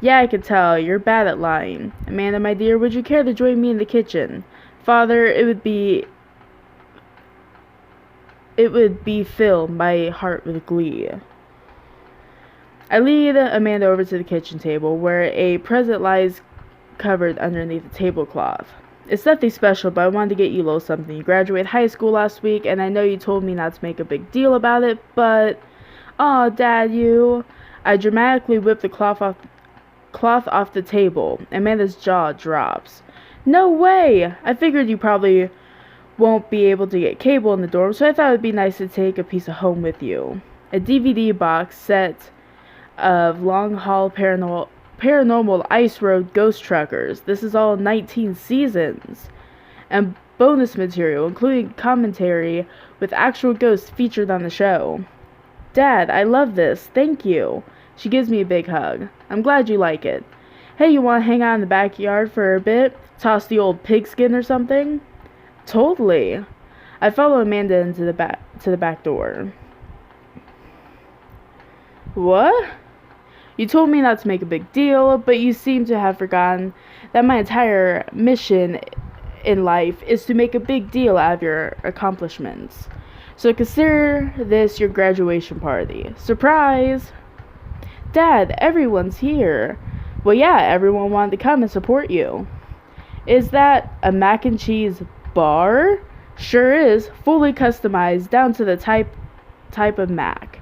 Yeah, I can tell. You're bad at lying. Amanda, my dear, would you care to join me in the kitchen? Father, it would fill my heart with glee. I lead Amanda over to the kitchen table, where a present lies covered underneath a tablecloth. It's nothing special, but I wanted to get you a little something. You graduated high school last week, and I know you told me not to make a big deal about it, but... Aw, Dad, you... I dramatically whip the cloth off the table. Amanda's jaw drops. No way! I figured you probably won't be able to get cable in the dorm, so I thought it would be nice to take a piece of home with you. A DVD box set of Long Haul Paranormal Ice Road Ghost Truckers. This is all 19 seasons. And bonus material, including commentary with actual ghosts featured on the show. Dad, I love this. Thank you. She gives me a big hug. I'm glad you like it. Hey, you want to hang out in the backyard for a bit? Toss the old pigskin or something? Totally. I follow Amanda into the back door. What? You told me not to make a big deal, but you seem to have forgotten that my entire mission in life is to make a big deal out of your accomplishments. So consider this your graduation party. Surprise! Dad, everyone's here. Well, yeah, everyone wanted to come and support you. Is that a mac and cheese bar? Sure is, fully customized down to the type of mac.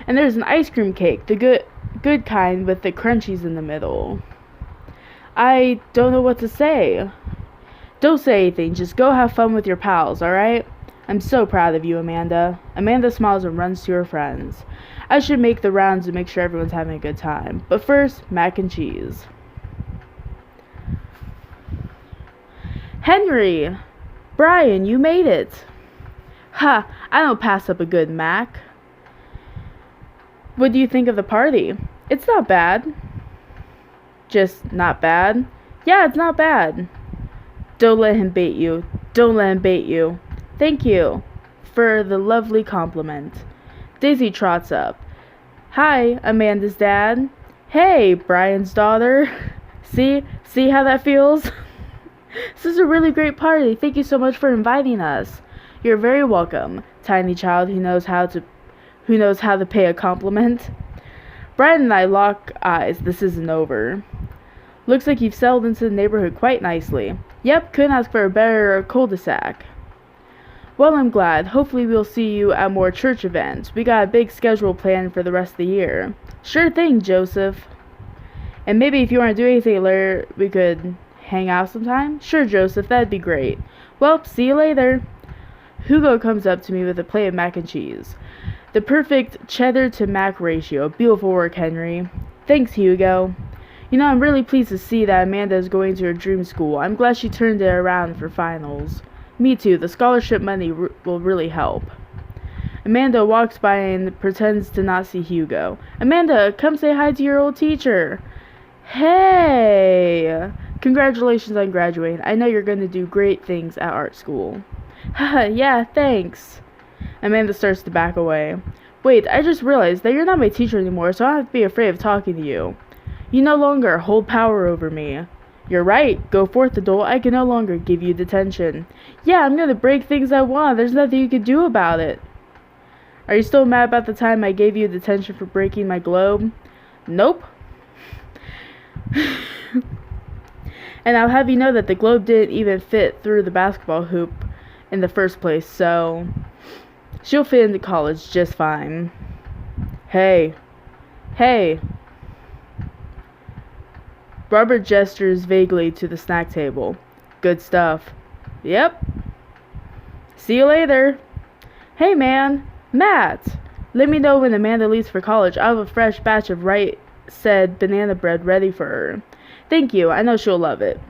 And there's an ice cream cake, the good kind with the crunchies in the middle. I don't know what to say. Don't say anything, just go have fun with your pals, alright? I'm so proud of you, Amanda. Amanda smiles and runs to her friends. I should make the rounds and make sure everyone's having a good time. But first, mac and cheese. Henry! Brian, you made it! Ha! I don't pass up a good mac. What do you think of the party? It's not bad. Just not bad? Yeah, it's not bad. Don't let him bait you. Don't let him bait you. Thank you for the lovely compliment. Daisy trots up. Hi, Amanda's dad. Hey, Brian's daughter. See how that feels? This is a really great party. Thank you so much for inviting us. You're very welcome, tiny child who knows how to pay a compliment. Brian and I lock eyes. This isn't over. Looks like you've settled into the neighborhood quite nicely. Yep, couldn't ask for a better cul-de-sac. Well, I'm glad. Hopefully we'll see you at more church events. We got a big schedule planned for the rest of the year. Sure thing, Joseph. And maybe if you want to do anything later, we could hang out sometime? Sure, Joseph, that'd be great. Well, see you later. Hugo comes up to me with a plate of mac and cheese. The perfect cheddar to mac ratio. Beautiful work, Henry. Thanks, Hugo. You know, I'm really pleased to see that Amanda is going to her dream school. I'm glad she turned it around for finals. Me too. The scholarship money will really help. Amanda walks by and pretends to not see Hugo. Amanda, come say hi to your old teacher. Hey! Congratulations on graduating. I know you're going to do great things at art school. Haha, yeah, thanks. Amanda starts to back away. Wait, I just realized that you're not my teacher anymore, so I don't have to be afraid of talking to you. You no longer hold power over me. You're right. Go forth, adult. I can no longer give you detention. Yeah, I'm gonna break things I want. There's nothing you can do about it. Are you still mad about the time I gave you detention for breaking my globe? Nope. And I'll have you know that the globe didn't even fit through the basketball hoop in the first place, so she'll fit into college just fine. Hey. Hey. Barbara gestures vaguely to the snack table. Good stuff. Yep. See you later. Hey, man. Matt. Let me know when Amanda leaves for college. I have a fresh batch of right said banana bread ready for her. Thank you. I know she'll love it.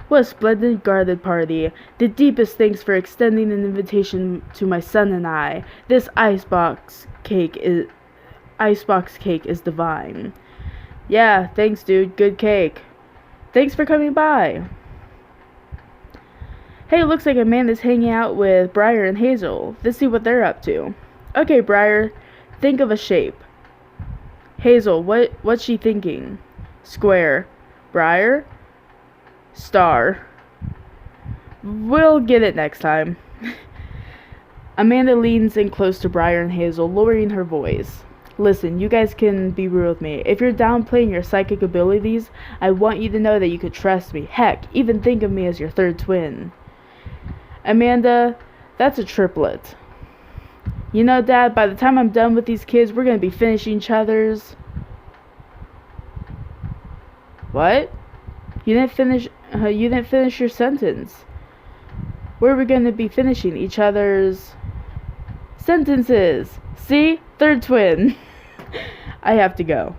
What a splendid garden party. The deepest thanks for extending an invitation to my son and I. This icebox cake is divine. Yeah, thanks, dude. Good cake. Thanks for coming by. Hey, looks like Amanda's hanging out with Briar and Hazel. Let's see what they're up to. Okay, Briar, think of a shape. Hazel, what's she thinking? Square. Briar? Star. We'll get it next time. Amanda leans in close to Briar and Hazel, lowering her voice. Listen, you guys can be real with me. If you're downplaying your psychic abilities, I want you to know that you could trust me. Heck, even think of me as your third twin. Amanda, that's a triplet. You know, Dad, by the time I'm done with these kids, we're going to be finishing each other's... What? You didn't finish your sentence. Where are we going to be finishing each other's... sentences? See? Third twin. I have to go.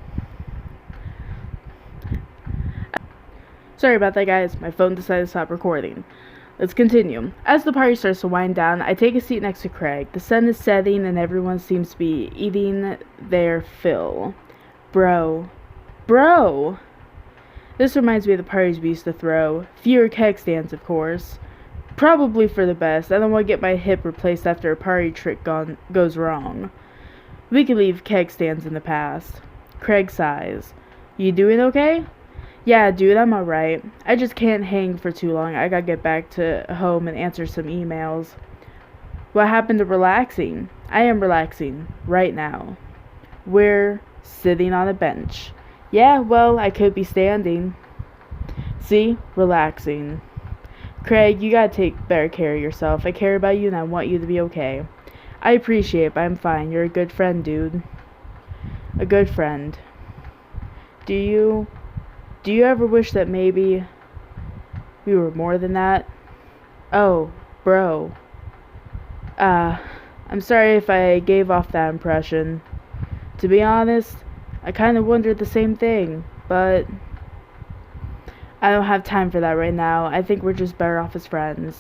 Sorry about that, guys. My phone decided to stop recording. Let's continue. As the party starts to wind down, I take a seat next to Craig. The sun is setting and everyone seems to be eating their fill. Bro. This reminds me of the parties we used to throw. Fewer keg stands, of course. Probably for the best. I don't want to get my hip replaced after a party trick goes wrong. We can leave keg stands in the past. Craig sighs. You doing okay? Yeah, dude, I'm alright. I just can't hang for too long. I gotta get back to home and answer some emails. What happened to relaxing? I am relaxing. Right now. We're sitting on a bench. Yeah, well, I could be standing. See? Relaxing. Craig, you gotta take better care of yourself. I care about you and I want you to be okay. I appreciate it, but I'm fine. You're a good friend, dude. A good friend. Do you ever wish that maybe we were more than that? Oh, bro. I'm sorry if I gave off that impression. To be honest, I kind of wondered the same thing, but I don't have time for that right now. I think we're just better off as friends.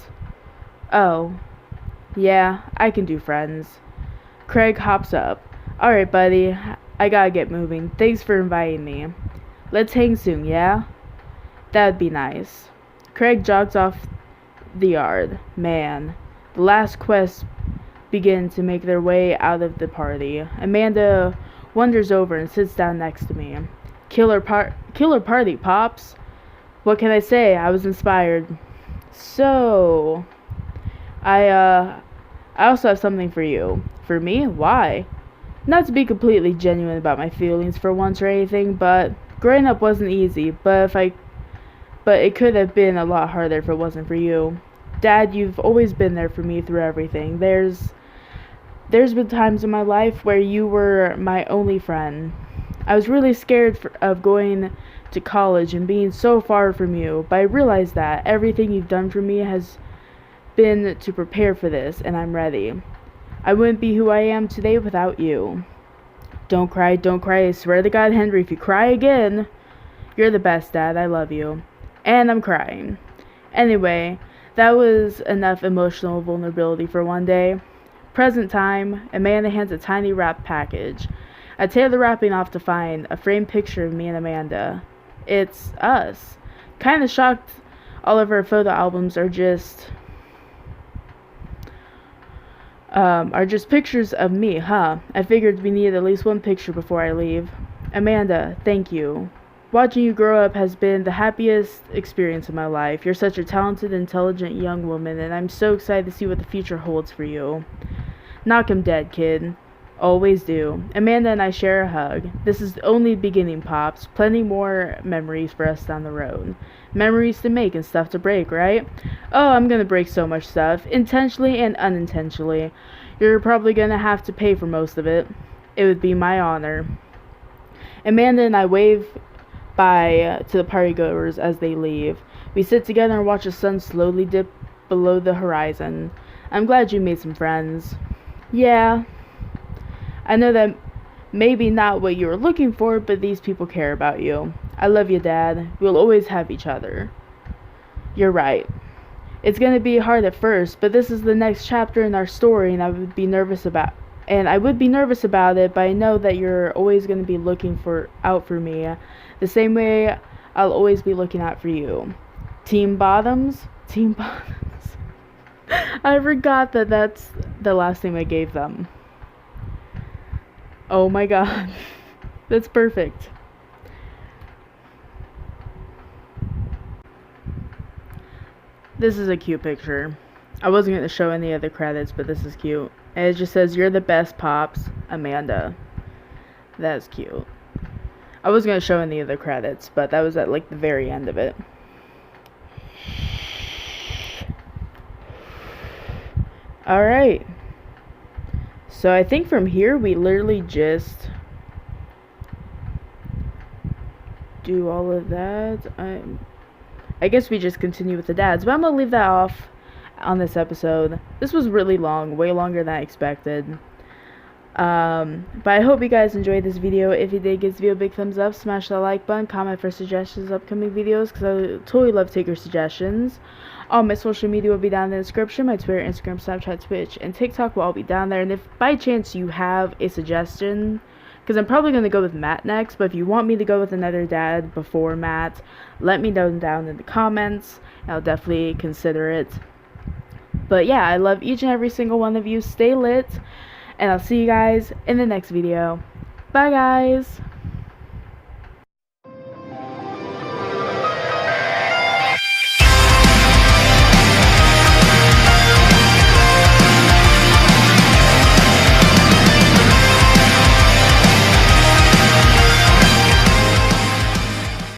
Oh. Yeah, I can do friends. Craig hops up. Alright, buddy. I gotta get moving. Thanks for inviting me. Let's hang soon, yeah? That'd be nice. Craig jogs off the yard. Man, the last quests begin to make their way out of the party. Amanda wanders over and sits down next to me. Killer party, Pops. What can I say? I was inspired. So... I also have something for you. For me? Why? Not to be completely genuine about my feelings for once or anything, but growing up wasn't easy, but it could have been a lot harder if it wasn't for you. Dad, you've always been there for me through everything. There's been times in my life where you were my only friend. I was really scared of going to college and being so far from you, but I realized that everything you've done for me has been to prepare for this, and I'm ready. I wouldn't be who I am today without you. Don't cry, I swear to God, Henry, if you cry again... You're the best, Dad, I love you. And I'm crying. Anyway, that was enough emotional vulnerability for one day. Present time, Amanda hands a tiny wrapped package. I tear the wrapping off to find a framed picture of me and Amanda. It's us. Kinda shocked all of our photo albums are just pictures of me, huh? I figured we needed at least one picture before I leave. Amanda, thank you. Watching you grow up has been the happiest experience of my life. You're such a talented, intelligent young woman, and I'm so excited to see what the future holds for you. Knock him dead, kid. Always do. Amanda and I share a hug. This is only the beginning, Pops. Plenty more memories for us down the road. Memories to make and stuff to break, right? Oh, I'm gonna break so much stuff. Intentionally and unintentionally. You're probably gonna have to pay for most of it. It would be my honor. Amanda and I wave bye to the partygoers as they leave. We sit together and watch the sun slowly dip below the horizon. I'm glad you made some friends. Yeah. I know that maybe not what you were looking for, but these people care about you. I love you, Dad. We'll always have each other. You're right. It's going to be hard at first, but this is the next chapter in our story, and I would be nervous about it, but I know that you're always going to be looking out for me, the same way I'll always be looking out for you. Team Bottoms? Team Bottoms. I forgot that that's the last name I gave them. Oh my god. That's perfect. This is a cute picture. I wasn't going to show any other credits, but this is cute. And it just says, "You're the best, Pops, Amanda." That's cute. I wasn't going to show any other credits, but that was at like the very end of it. Alright. So I think from here we literally just do all of that. I guess we just continue with the dads, but I'm gonna leave that off on this episode. This was really long, way longer than I expected. But I hope you guys enjoyed this video. If you did, give this video a big thumbs up, smash that like button, comment for suggestions of upcoming videos, because I totally love to take your suggestions. All my social media will be down in the description. My Twitter, Instagram, Snapchat, Twitch, and TikTok will all be down there. And if by chance you have a suggestion, because I'm probably going to go with Matt next, but if you want me to go with another dad before Matt, let me know down in the comments. I'll definitely consider it. But yeah, I love each and every single one of you. Stay lit, and I'll see you guys in the next video. Bye, guys!